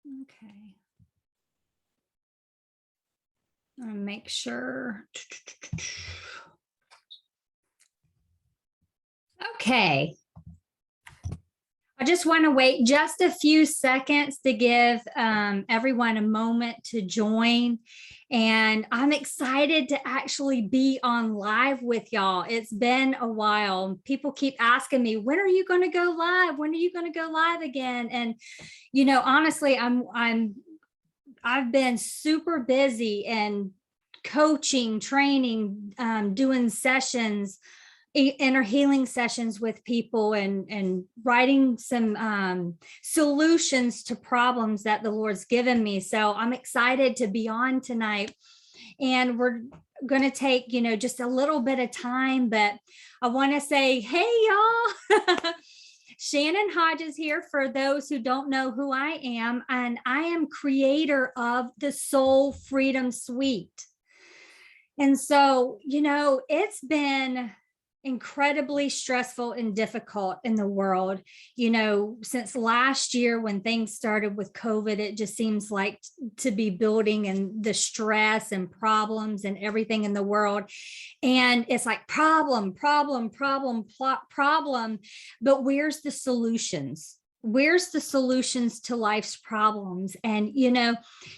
Okay. I'll make sure. Okay. I just want to wait just a few seconds to give everyone a moment to join. And I'm excited to actually be on live with y'all. It's been a while. People keep asking me, when are you going to go live? When are you going to go live again? And, you know, honestly, I've been super busy and coaching, training, doing sessions, inner healing sessions with people, and writing some solutions to problems that the Lord's given me. So I'm excited to be on tonight. And we're going to take, you know, just a little bit of time, but I want to say, hey, y'all. Shannon Hodges here for those who don't know who I am, and I am creator of the Soul Freedom Suite. And so, you know, it's been incredibly stressful and difficult in the world. You know, since last year when things started with COVID, it just seems like to be building, and the stress and problems and everything in the world. And it's like problem. But where's the solutions? Where's the solutions to life's problems? And, you know,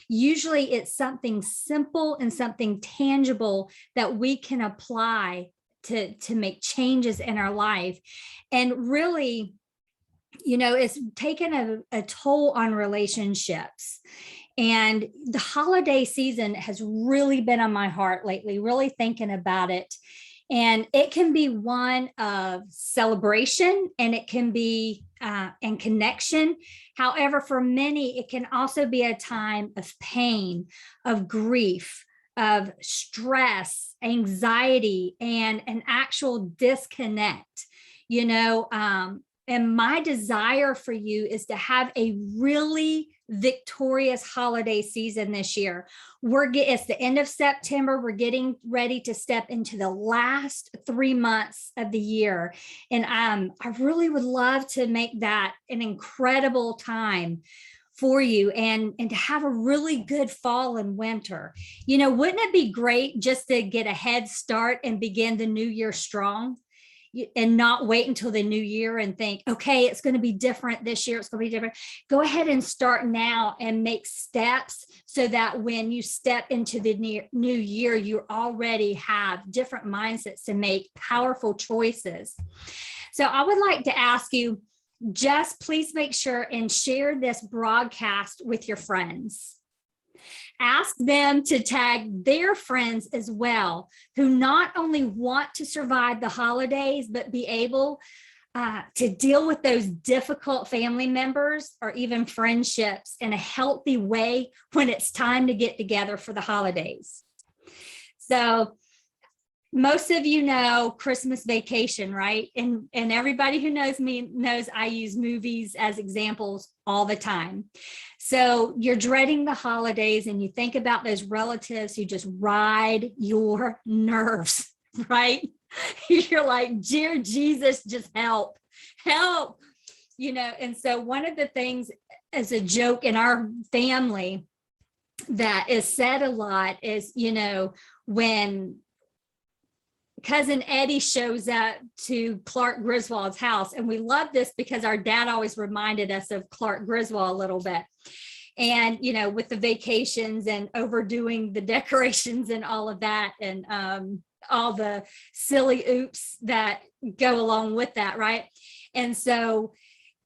usually it's something simple and something tangible that we can apply to make changes in our life. And really, you know, it's taken a toll on relationships. And the holiday season has really been on my heart lately, really thinking about it. And it can be one of celebration, and it can be and connection. However, for many, it can also be a time of pain, of grief, of stress, anxiety, and an actual disconnect, you know. And my desire for you is to have a really victorious holiday season this year. It's the end of September. We're getting ready to step into the last 3 months of the year. And I really would love to make that an incredible time for you, and to have a really good fall and winter. You know, wouldn't it be great just to get a head start and begin the new year strong, and not wait until the new year and think, okay, it's going to be different this year. It's going to be different. Go ahead and start now and make steps so that when you step into the new year, you already have different mindsets to make powerful choices. So I would like to ask you, just please make sure and share this broadcast with your friends. Ask them to tag their friends as well, who not only want to survive the holidays, but be able to deal with those difficult family members or even friendships in a healthy way when it's time to get together for the holidays. So most of you know Christmas Vacation, right? And everybody who knows me knows I use movies as examples all the time. So you're dreading the holidays and you think about those relatives who just ride your nerves, right? You're like, dear Jesus, just help. You know, and so one of the things as a joke in our family that is said a lot is, you know, when Cousin Eddie shows up to Clark Griswold's house. And we love this because our dad always reminded us of Clark Griswold a little bit. And, you know, with the vacations and overdoing the decorations and all of that, and all the silly oops that go along with that, right? And so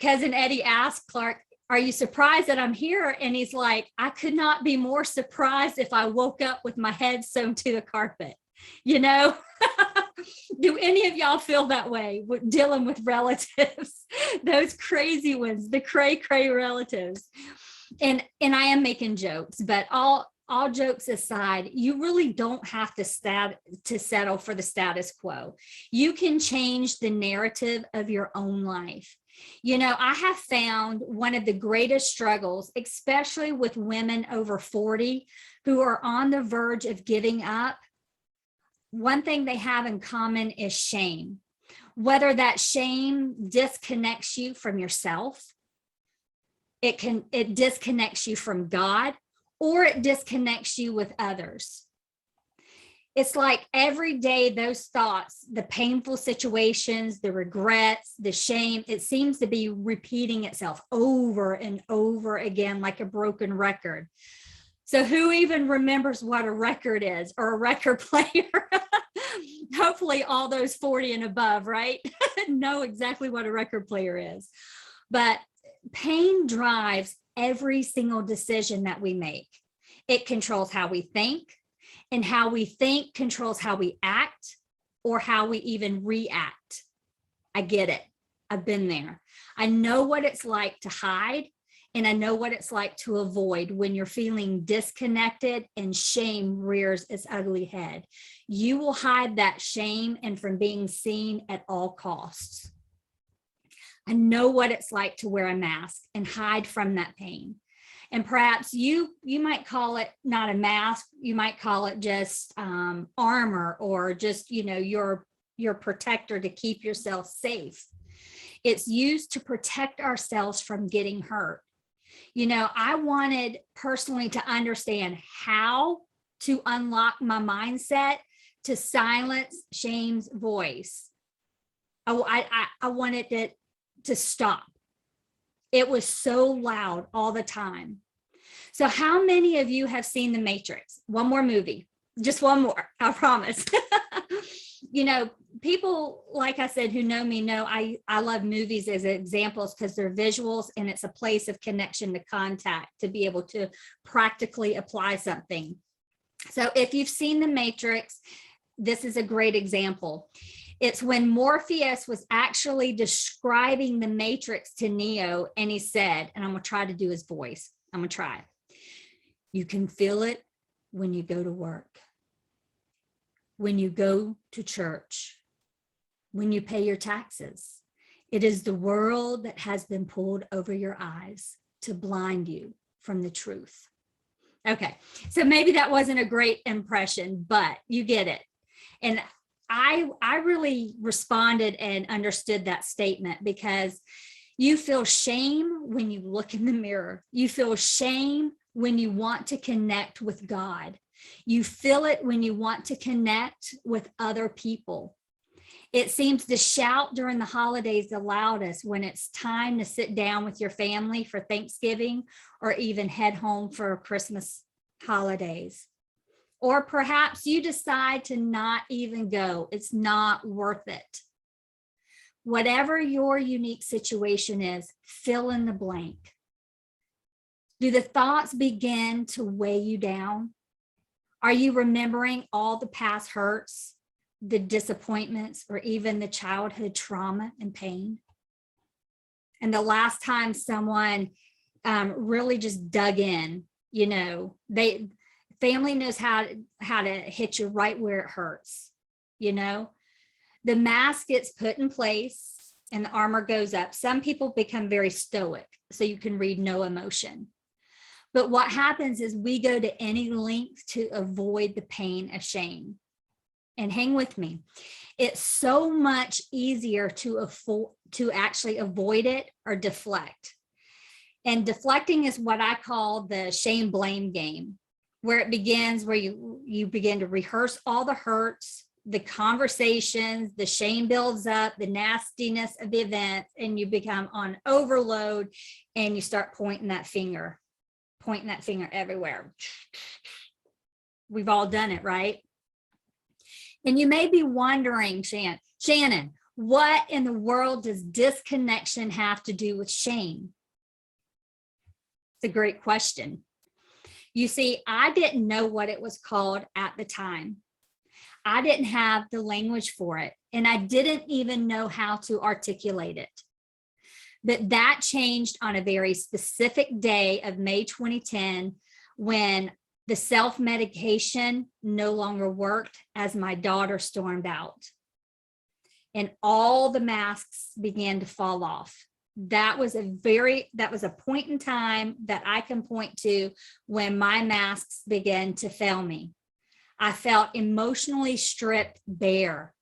Cousin Eddie asked Clark, are you surprised that I'm here? And he's like, I could not be more surprised if I woke up with my head sewn to the carpet. You know, do any of y'all feel that way with dealing with relatives, those crazy ones, the cray relatives? And I am making jokes, but all jokes aside, you really don't have to settle for the status quo. You can change the narrative of your own life. You know, I have found one of the greatest struggles, especially with women over 40 who are on the verge of giving up. One thing they have in common is shame. Whether that shame disconnects you from yourself, It disconnects you from God, or it disconnects you with others. It's like every day, those thoughts, the painful situations, the regrets, the shame, it seems to be repeating itself over and over again, like a broken record. So who even remembers what a record is, or a record player? Hopefully all those 40 and above, right? Know exactly what a record player is. But pain drives every single decision that we make. It controls how we think, and how we think controls how we act, or how we even react. I get it. I've been there. I know what it's like to hide, and I know what it's like to avoid when you're feeling disconnected and shame rears its ugly head. You will hide that shame and from being seen at all costs. I know what it's like to wear a mask and hide from that pain. And perhaps you might call it not a mask, you might call it just armor, or just, your protector to keep yourself safe. It's used to protect ourselves from getting hurt. I wanted personally to understand how to unlock my mindset to silence shame's voice. I wanted it to stop. It was so loud all the time. So how many of you have seen The Matrix? One more movie, just one more, I promise. People, like I said, who know me know I love movies as examples because they're visuals, and it's a place of connection to contact to be able to practically apply something. So if you've seen The Matrix, this is a great example. It's when Morpheus was actually describing the Matrix to Neo, and he said, and I'm going to try to do his voice. I'm going to try. You can feel it when you go to work, when you go to church, when you pay your taxes. It is the world that has been pulled over your eyes to blind you from the truth. Okay, so maybe that wasn't a great impression, but you get it. And I really responded and understood that statement, because you feel shame when you look in the mirror. You feel shame when you want to connect with God. You feel it when you want to connect with other people. It seems to shout during the holidays the loudest when it's time to sit down with your family for Thanksgiving, or even head home for Christmas holidays. Or perhaps you decide to not even go. It's not worth it. Whatever your unique situation is, fill in the blank. Do the thoughts begin to weigh you down? Are you remembering all the past hurts, the disappointments, or even the childhood trauma and pain? And the last time someone really just dug in, family knows how to hit you right where it hurts. The mask gets put in place and the armor goes up. Some people become very stoic, so you can read no emotion. But what happens is we go to any length to avoid the pain of shame. And hang with me. It's so much easier to actually avoid it or deflect. And deflecting is what I call the shame blame game, where it begins, where you begin to rehearse all the hurts, the conversations, the shame builds up, the nastiness of the event, and you become on overload, and you start pointing that finger everywhere. We've all done it, right? And you may be wondering, Shannon, what in the world does disconnection have to do with shame? It's a great question. You see, I didn't know what it was called at the time. I didn't have the language for it, and I didn't even know how to articulate it. But that changed on a very specific day of May 2010, when the self-medication no longer worked as my daughter stormed out. And all the masks began to fall off. That was a point in time that I can point to when my masks began to fail me. I felt emotionally stripped bare,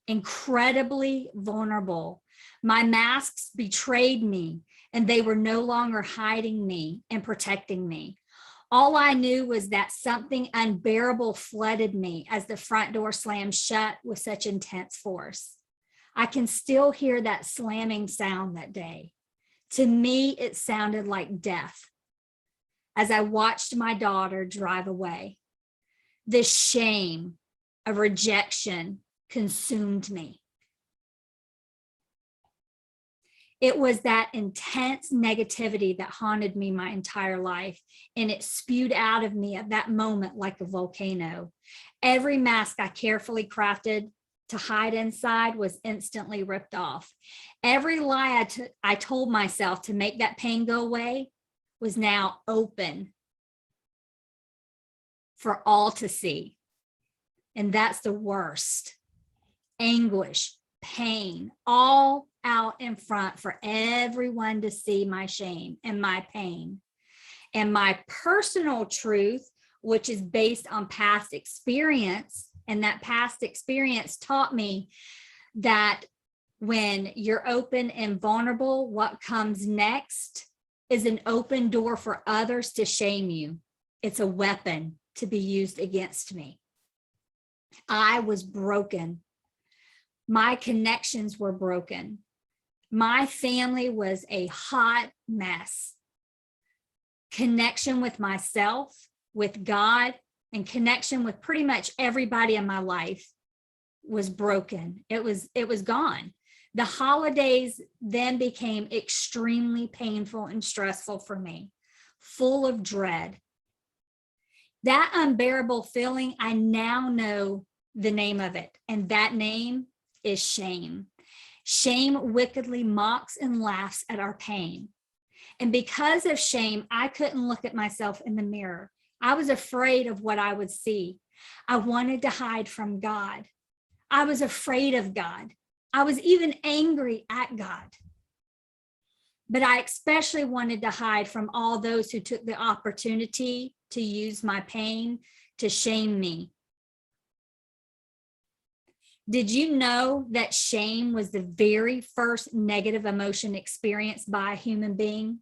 incredibly vulnerable. My masks betrayed me, and they were no longer hiding me and protecting me. All I knew was that something unbearable flooded me as the front door slammed shut with such intense force. I can still hear that slamming sound that day. To me, it sounded like death as I watched my daughter drive away. The shame of rejection consumed me. It was that intense negativity that haunted me my entire life, and it spewed out of me at that moment like a volcano. Every mask I carefully crafted to hide inside was instantly ripped off. Every lie I told myself to make that pain go away was now open for all to see. And that's the worst. Anguish, pain, all out in front for everyone to see my shame and my pain. And my personal truth, which is based on past experience, and that past experience taught me that when you're open and vulnerable, what comes next is an open door for others to shame you. It's a weapon to be used against me. I was broken. My connections were broken. My family was a hot mess. Connection with myself, with God, and connection with pretty much everybody in my life was broken. It was gone. The holidays then became extremely painful and stressful for me, full of dread. That unbearable feeling, I now know the name of it, and that name is shame. Shame wickedly mocks and laughs at our pain. And because of shame, I couldn't look at myself in the mirror. I was afraid of what I would see. I wanted to hide from God. I was afraid of God. I was even angry at God. But I especially wanted to hide from all those who took the opportunity to use my pain to shame me. Did you know that shame was the very first negative emotion experienced by a human being?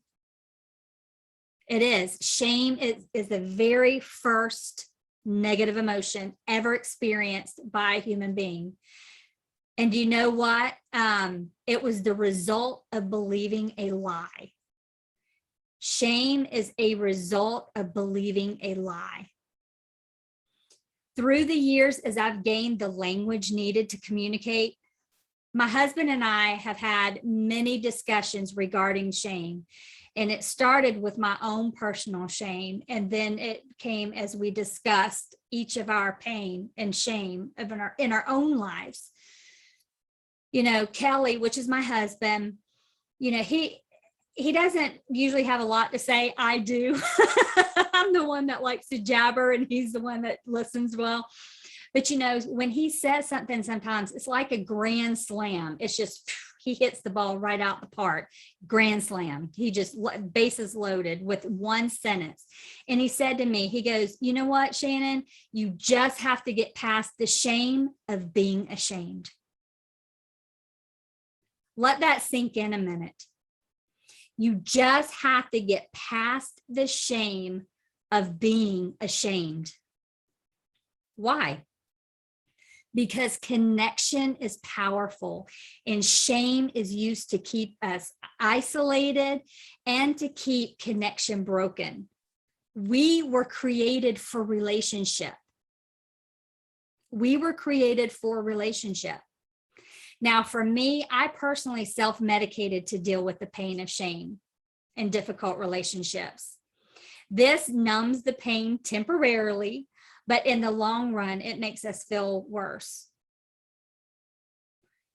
It is. Shame is the very first negative emotion ever experienced by a human being. And you know what? It was the result of believing a lie. Shame is a result of believing a lie. Through the years, as I've gained the language needed to communicate, my husband and I have had many discussions regarding shame. And it started with my own personal shame. And then it came as we discussed each of our pain and shame in our own lives. You know, Kelly, which is my husband, you know, he doesn't usually have a lot to say. I do. I'm the one that likes to jabber, and he's the one that listens well. But, you know, when he says something, sometimes it's like a grand slam. It's just, he hits the ball right out the park. Grand slam. He just bases loaded with one sentence. And he said to me, he goes, you know what, Shannon, you just have to get past the shame of being ashamed. Let that sink in a minute. You just have to get past the shame of being ashamed. Why? Because connection is powerful, and shame is used to keep us isolated and to keep connection broken. We were created for relationship. We were created for relationship. Now, for me, I personally self-medicated to deal with the pain of shame in difficult relationships. This numbs the pain temporarily, but in the long run, it makes us feel worse.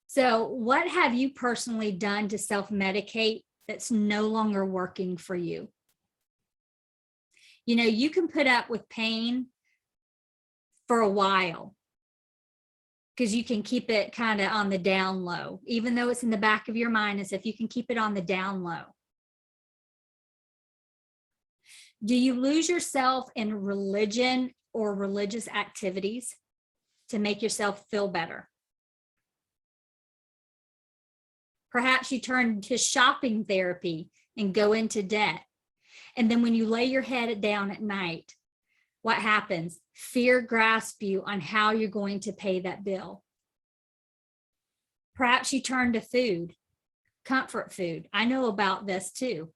So what have you personally done to self-medicate that's no longer working for you? You know, you can put up with pain for a while because you can keep it kind of on the down low, even though it's in the back of your mind, as if you can keep it on the down low. Do you lose yourself in religion or religious activities to make yourself feel better? Perhaps you turn to shopping therapy and go into debt. And then when you lay your head down at night, what happens? Fear grasps you on how you're going to pay that bill. Perhaps you turn to food, comfort food. I know about this too.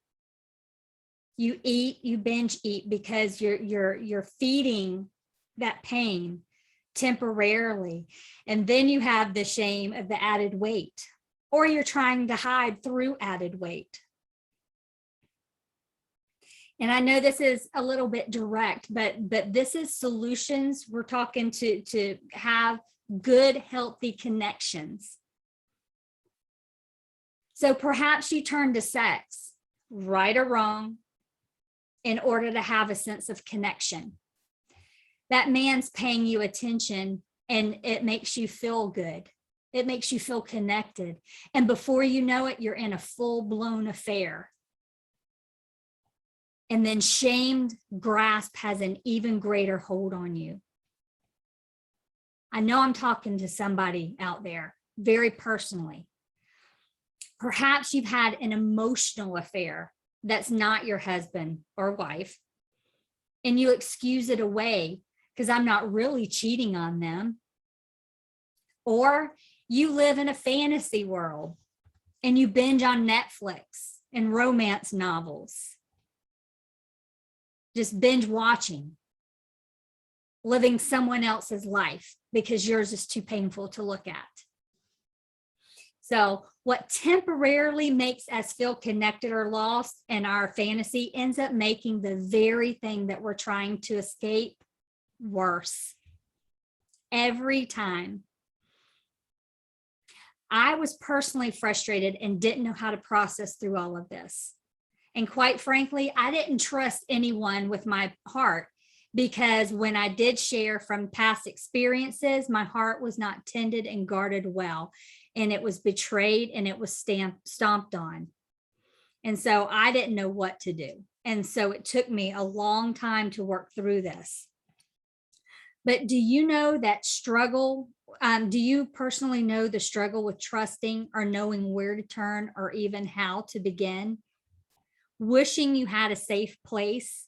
You eat, you binge eat because you're feeding that pain temporarily. And then you have the shame of the added weight, or you're trying to hide through added weight. And I know this is a little bit direct, but this is solutions. We're talking to have good, healthy connections. So perhaps you turn to sex, right or wrong, in order to have a sense of connection. That man's paying you attention and it makes you feel good. It makes you feel connected. And before you know it, you're in a full-blown affair. And then shamed grasp has an even greater hold on you. I know I'm talking to somebody out there very personally. Perhaps you've had an emotional affair that's not your husband or wife, and you excuse it away because I'm not really cheating on them. Or you live in a fantasy world and you binge on Netflix and romance novels. Just binge watching, living someone else's life because yours is too painful to look at. So what temporarily makes us feel connected or lost in our fantasy ends up making the very thing that we're trying to escape worse. Every time. I was personally frustrated and didn't know how to process through all of this. And quite frankly, I didn't trust anyone with my heart, because when I did share from past experiences, my heart was not tended and guarded well, and it was betrayed and it was stomped on. And so I didn't know what to do. And so it took me a long time to work through this. But do you know that struggle? Do you personally know the struggle with trusting or knowing where to turn or even how to begin? Wishing you had a safe place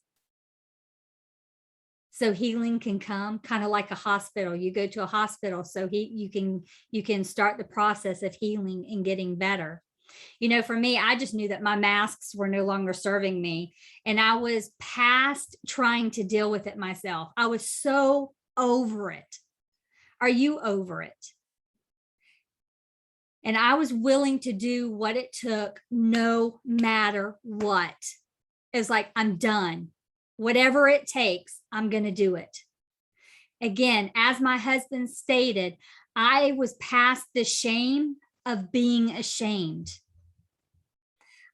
so healing can come, kind of like a hospital. You go to a hospital so you can start the process of healing and getting better. You know, for me, I just knew that my masks were no longer serving me, and I was past trying to deal with it myself. I was so over it. Are you over it? And I was willing to do what it took, no matter what. It's like, I'm done. Whatever it takes, I'm going to do it. Again, as my husband stated, I was past the shame of being ashamed.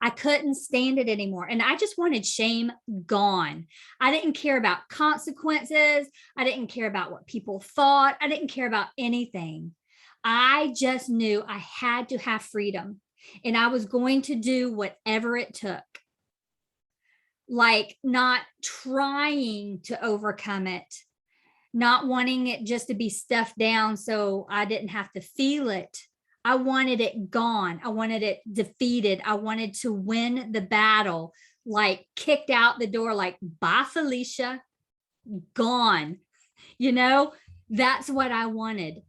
I couldn't stand it anymore. And I just wanted shame gone. I didn't care about consequences. I didn't care about what people thought. I didn't care about anything. I just knew I had to have freedom, and I was going to do whatever it took. Like not trying to overcome it, not wanting it just to be stuffed down so I didn't have to feel it. I wanted it gone. I wanted it defeated. I wanted to win the battle, like kicked out the door, like, bye, Felicia, gone. You know, that's what I wanted.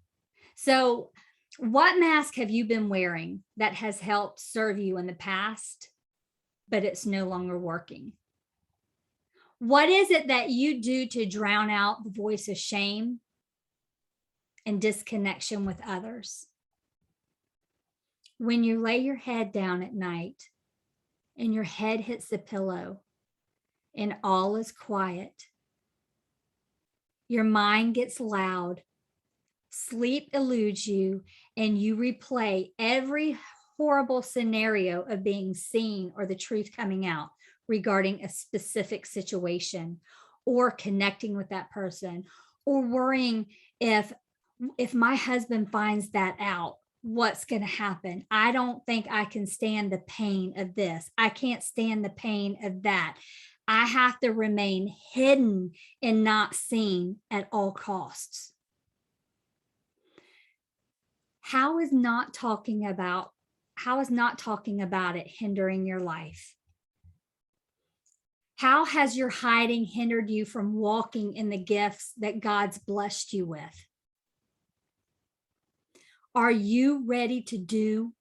So what mask have you been wearing that has helped serve you in the past, but it's no longer working? What is it that you do to drown out the voice of shame and disconnection with others? When you lay your head down at night and your head hits the pillow and all is quiet, your mind gets loud, sleep eludes you, and you replay every horrible scenario of being seen or the truth coming out regarding a specific situation, or connecting with that person, or worrying if my husband finds that out, what's going to happen? I don't think I can stand the pain of this. I can't stand the pain of that. I have to remain hidden and not seen at all costs. How is not talking about it hindering your life? How has your hiding hindered you from walking in the gifts that God's blessed you with? Are you ready to do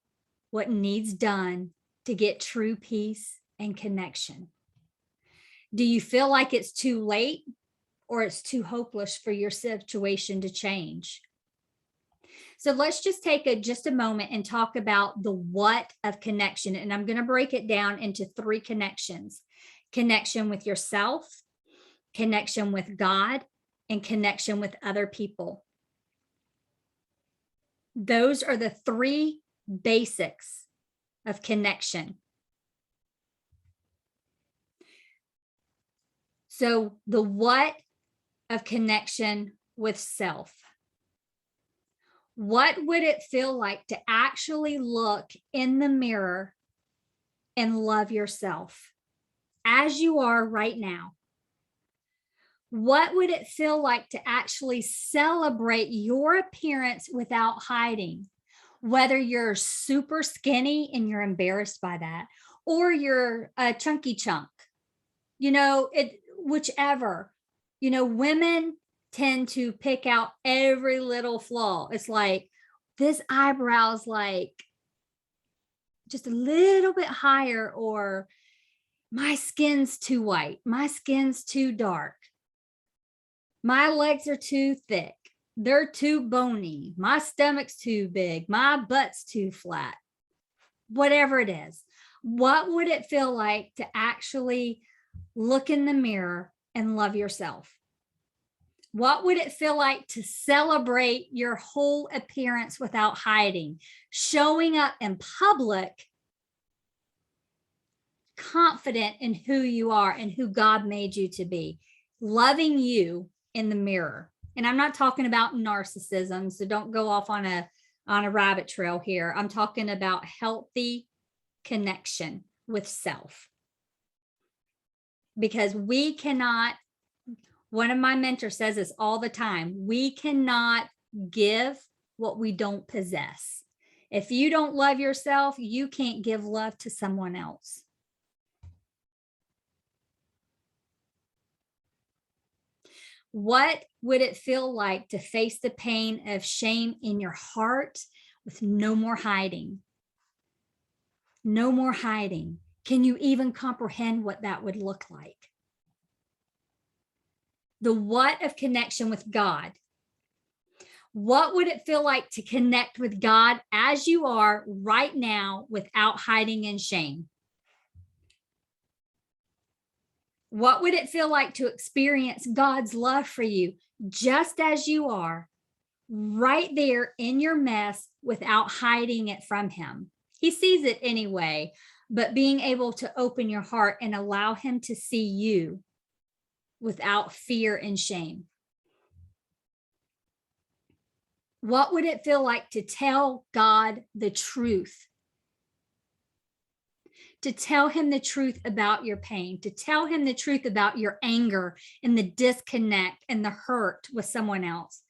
what needs done to get true peace and connection? Do you feel like it's too late or it's too hopeless for your situation to change? So let's just take just a moment and talk about the what of connection. And I'm going to break it down into 3 connections: connection with yourself, connection with God, and connection with other people. Those are the 3 basics of connection. So the what of connection with self. What would it feel like to actually look in the mirror and love yourself as you are right now? What would it feel like to actually celebrate your appearance without hiding? Whether you're super skinny and you're embarrassed by that, or you're a chunky chunk, whichever, women tend to pick out every little flaw. It's like, this eyebrow's like just a little bit higher, or my skin's too white, my skin's too dark, my legs are too thick, they're too bony, my stomach's too big, my butt's too flat. Whatever it is, what would it feel like to actually look in the mirror and love yourself? What would it feel like to celebrate your whole appearance without hiding, showing up in public, confident in who you are and who God made you to be, loving you in the mirror? And I'm not talking about narcissism, so don't go off on a rabbit trail here. I'm talking about healthy connection with self. Because we cannot, one of my mentors says this all the time, we cannot give what we don't possess. If you don't love yourself, you can't give love to someone else. What would it feel like to face the pain of shame in your heart with no more hiding? No more hiding. Can you even comprehend what that would look like? The what of connection with God. What would it feel like to connect with God as you are right now without hiding in shame? What would it feel like to experience God's love for you just as you are, right there in your mess without hiding it from Him? He sees it anyway, but being able to open your heart and allow Him to see you without fear and shame. What would it feel like to tell God the truth? To tell Him the truth about your pain, to tell Him the truth about your anger and the disconnect and the hurt with someone else.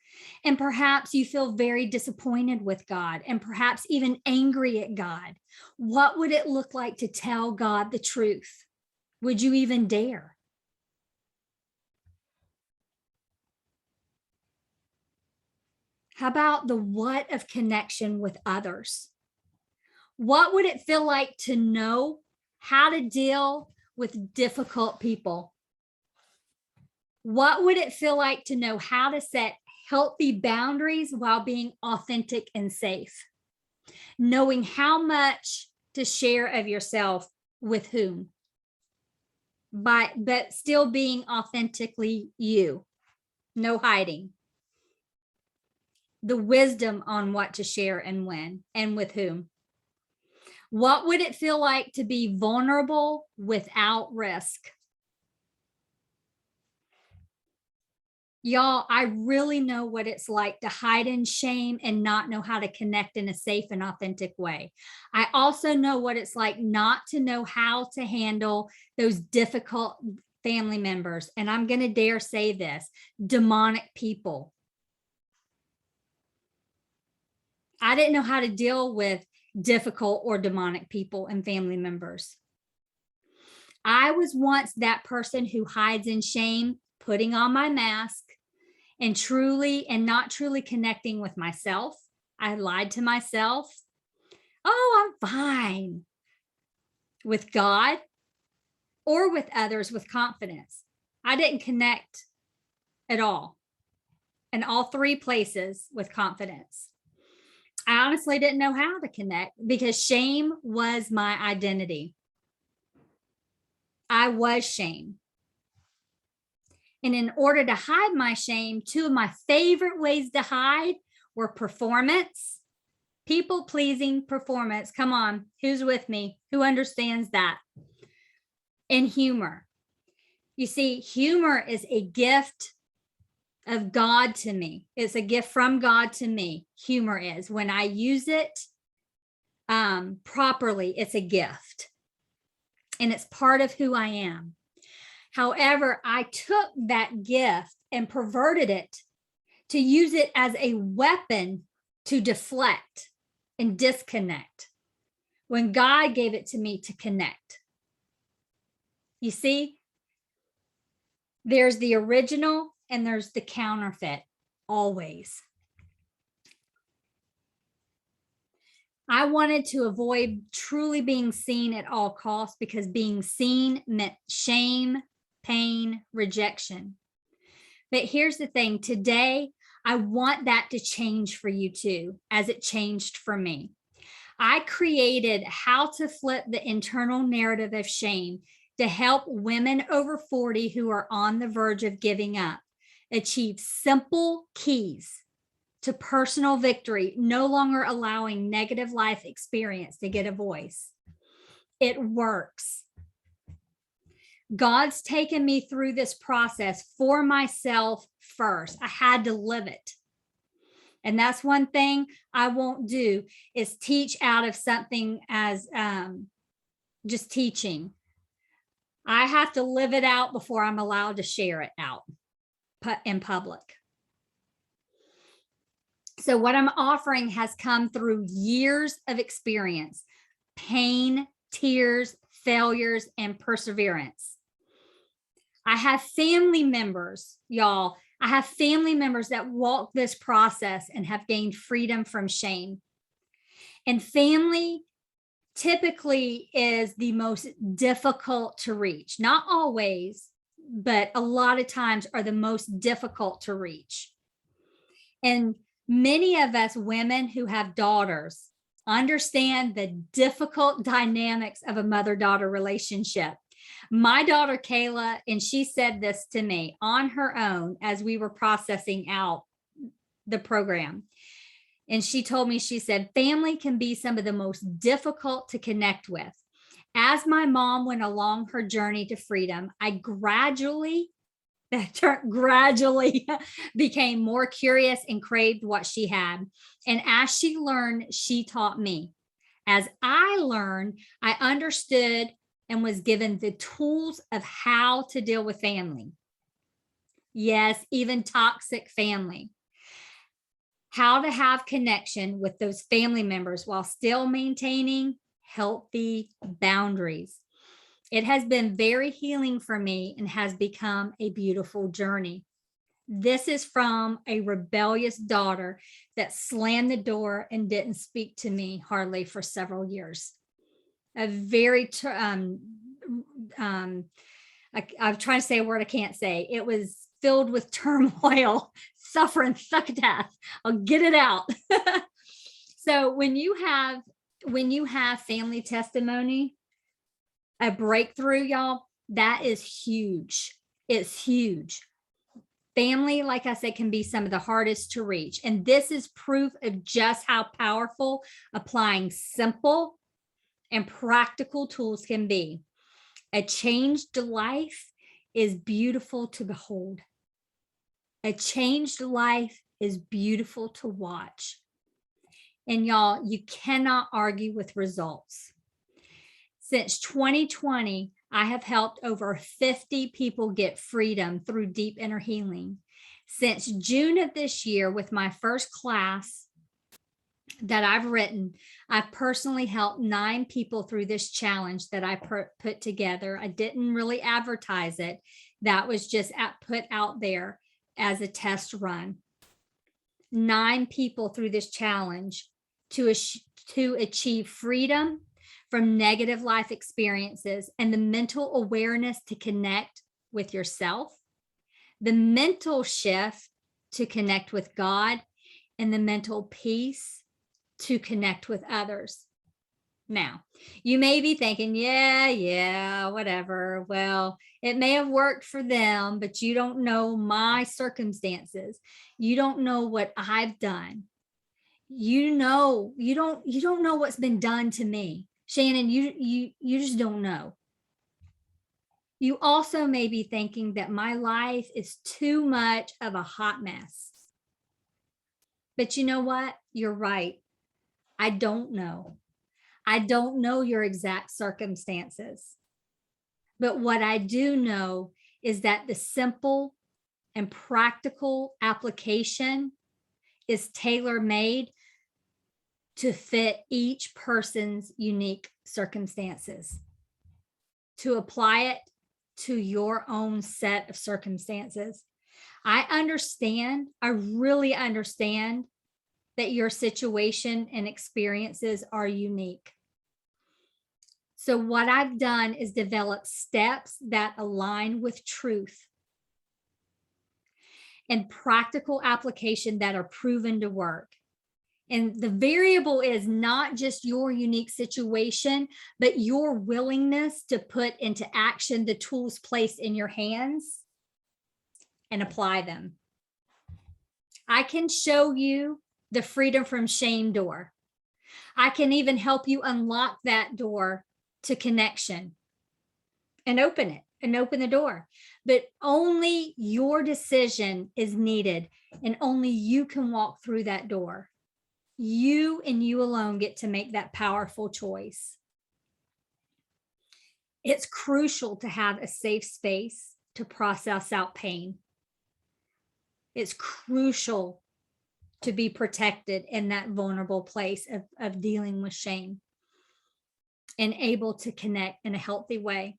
And perhaps you feel very disappointed with God and perhaps even angry at God. What would it look like to tell God the truth? Would you even dare? How about the what of connection with others? What would it feel like to know how to deal with difficult people? What would it feel like to know how to set healthy boundaries while being authentic and safe? Knowing how much to share of yourself with whom, but still being authentically you, no hiding. The wisdom on what to share and when and with whom. What would it feel like to be vulnerable without risk? Y'all, I really know what it's like to hide in shame and not know how to connect in a safe and authentic way. I also know what it's like not to know how to handle those difficult family members. And I'm going to dare say this, demonic people. I didn't know how to deal with difficult or demonic people and family members. I was once that person who hides in shame, putting on my mask and not truly connecting with myself. I lied to myself. Oh, I'm fine with God or with others with confidence. I didn't connect at all in all three places with confidence. I honestly didn't know how to connect because shame was my identity. I was shame. And in order to hide my shame, two of my favorite ways to hide were performance, people pleasing performance. Come on, who's with me? Who understands that? And humor. You see, humor is a gift of God to me. It's a gift from God to me. Humor is. When I use it properly, it's a gift. And it's part of who I am. However, I took that gift and perverted it to use it as a weapon to deflect and disconnect when God gave it to me to connect. You see, there's the original and there's the counterfeit always. I wanted to avoid truly being seen at all costs because being seen meant shame, pain, rejection. But here's the thing. Today, I want that to change for you too, as it changed for me. I created how to flip the internal narrative of shame to help women over 40 who are on the verge of giving up achieve simple keys to personal victory, no longer allowing negative life experience to get a voice. It works. God's taken me through this process for myself first. I had to live it. And that's one thing I won't do is teach out of something as just teaching. I have to live it out before I'm allowed to share it out in public. So what I'm offering has come through years of experience, pain, tears, failures, and perseverance. I have family members, y'all. I have family members that walk this process and have gained freedom from shame. And family typically is the most difficult to reach. Not always, but a lot of times are the most difficult to reach. And many of us women who have daughters understand the difficult dynamics of a mother-daughter relationship. My daughter, Kayla, and she said this to me on her own as we were processing out the program. And she told me, she said, family can be some of the most difficult to connect with. As my mom went along her journey to freedom, I gradually became more curious and craved what she had. And as she learned, she taught me. As I learned, I understood and was given the tools of how to deal with family. Yes, even toxic family. How to have connection with those family members while still maintaining healthy boundaries. It has been very healing for me and has become a beautiful journey. This is from a rebellious daughter that slammed the door and didn't speak to me hardly for several years. A very, I'm trying to say a word I can't say. It was filled with turmoil, suffering, suck death. I'll get it out. So when you have family testimony, a breakthrough, y'all, that is huge. It's huge. Family, like I said, can be some of the hardest to reach. And this is proof of just how powerful applying simple and practical tools can be. A changed life is beautiful to behold. A changed life is beautiful to watch. And y'all, you cannot argue with results. Since 2020, I have helped over 50 people get freedom through deep inner healing. Since June of this year, with my first class, that I've written. I've personally helped 9 people through this challenge that I put together. I didn't really advertise it. That was just put out there as a test run. 9 people through this challenge to achieve freedom from negative life experiences and the mental awareness to connect with yourself, the mental shift to connect with God, and the mental peace to connect with others. Now, you may be thinking, yeah, whatever. Well, it may have worked for them, but you don't know my circumstances. You don't know what I've done. You don't know what's been done to me. Shannon, you just don't know. You also may be thinking that my life is too much of a hot mess. But you know what? You're right. I don't know. I don't know your exact circumstances. But what I do know is that the simple and practical application is tailor-made to fit each person's unique circumstances, to apply it to your own set of circumstances. I really understand that your situation and experiences are unique. So what I've done is develop steps that align with truth and practical application that are proven to work. And the variable is not just your unique situation, but your willingness to put into action the tools placed in your hands and apply them. I can show you the freedom from shame door. I can even help you unlock that door to connection and open the door. But only your decision is needed, and only you can walk through that door. You and you alone get to make that powerful choice. It's crucial to have a safe space to process out pain. It's crucial to be protected in that vulnerable place of dealing with shame and able to connect in a healthy way.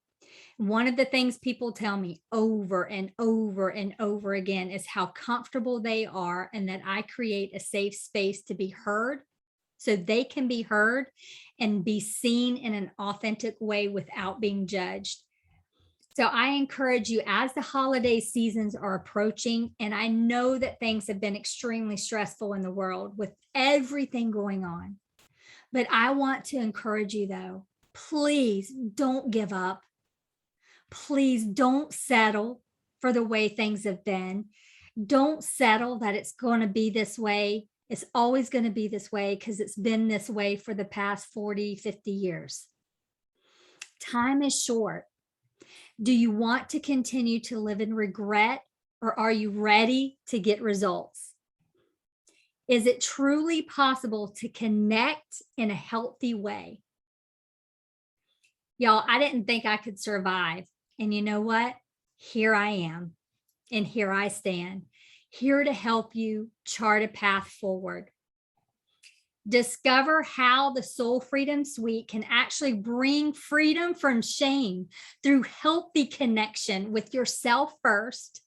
One of the things people tell me over and over and over again is how comfortable they are, and that I create a safe space to be heard so they can be heard and be seen in an authentic way without being judged. So I encourage you, as the holiday seasons are approaching, and I know that things have been extremely stressful in the world with everything going on, but I want to encourage you though, please don't give up. Please don't settle for the way things have been. Don't settle that it's going to be this way. It's always going to be this way because it's been this way for the past 40, 50 years. Time is short. Do you want to continue to live in regret, or are you ready to get results? Is it truly possible to connect in a healthy way? Y'all, I didn't think I could survive. And you know what? Here I am, and here I stand, here to help you chart a path forward. Discover how the Soul Freedom Suite can actually bring freedom from shame through healthy connection with yourself first,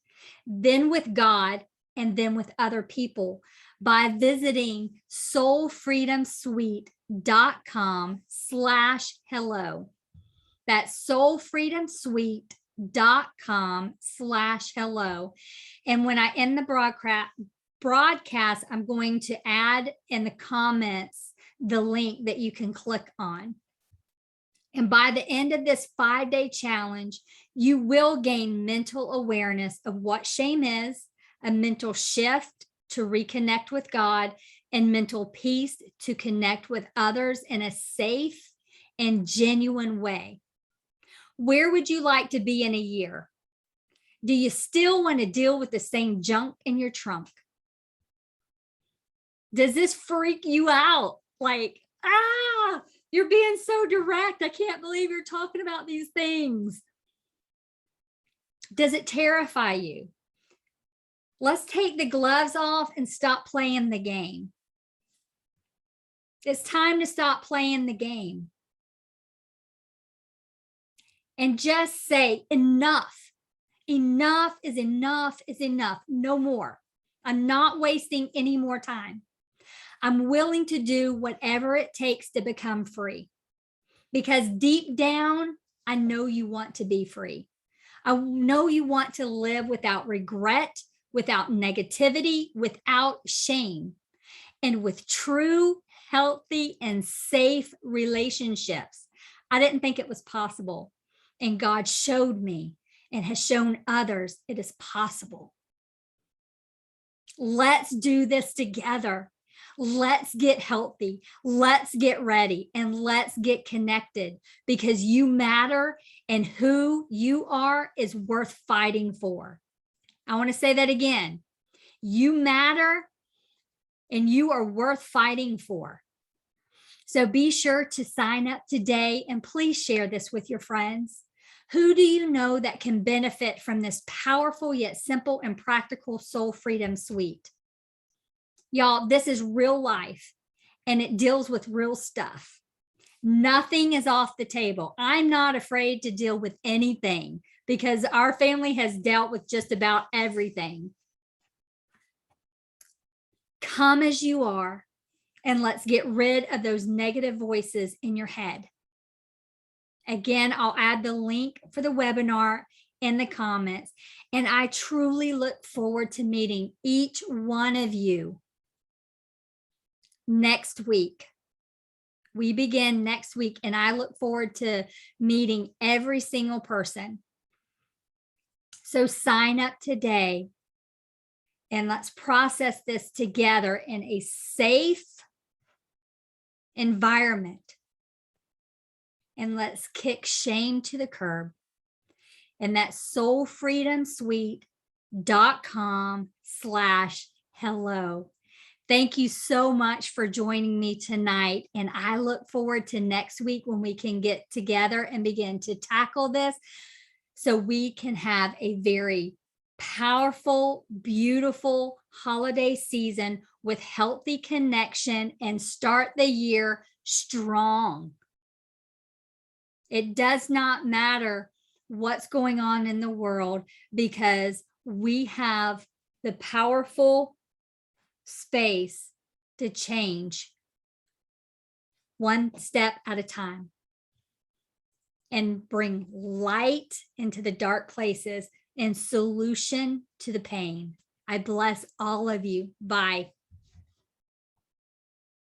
then with God, and then with other people by visiting soulfreedomsuite.com/hello. That's soulfreedomsuite.com/hello. And when I end the broadcast, I'm going to add in the comments the link that you can click on. And by the end of this 5-day challenge, you will gain mental awareness of what shame is, a mental shift to reconnect with God, and mental peace to connect with others in a safe and genuine way. Where would you like to be in a year? Do you still want to deal with the same junk in your trunk? Does this freak you out? Like, you're being so direct. I can't believe you're talking about these things. Does it terrify you? Let's take the gloves off and stop playing the game. It's time to stop playing the game and just say enough. Enough is enough is enough. No more. I'm not wasting any more time. I'm willing to do whatever it takes to become free, because deep down, I know you want to be free. I know you want to live without regret, without negativity, without shame, and with true, healthy, and safe relationships. I didn't think it was possible. And God showed me and has shown others it is possible. Let's do this together. Let's get healthy. Let's get ready and let's get connected, because you matter and who you are is worth fighting for. I want to say that again. You matter and you are worth fighting for. So be sure to sign up today and please share this with your friends. Who do you know that can benefit from this powerful yet simple and practical soul freedom suite? Y'all, this is real life and it deals with real stuff. Nothing is off the table. I'm not afraid to deal with anything because our family has dealt with just about everything. Come as you are, and let's get rid of those negative voices in your head. Again, I'll add the link for the webinar in the comments, and I truly look forward to meeting each one of you next week. We begin next week, and I look forward to meeting every single person. So sign up today, and let's process this together in a safe environment. And let's kick shame to the curb. And that's soulfreedomsuite.com/hello. Thank you so much for joining me tonight. And I look forward to next week when we can get together and begin to tackle this so we can have a very powerful, beautiful holiday season with healthy connection and start the year strong. It does not matter what's going on in the world, because we have the powerful space to change one step at a time and bring light into the dark places and solution to the pain. I bless all of you. Bye.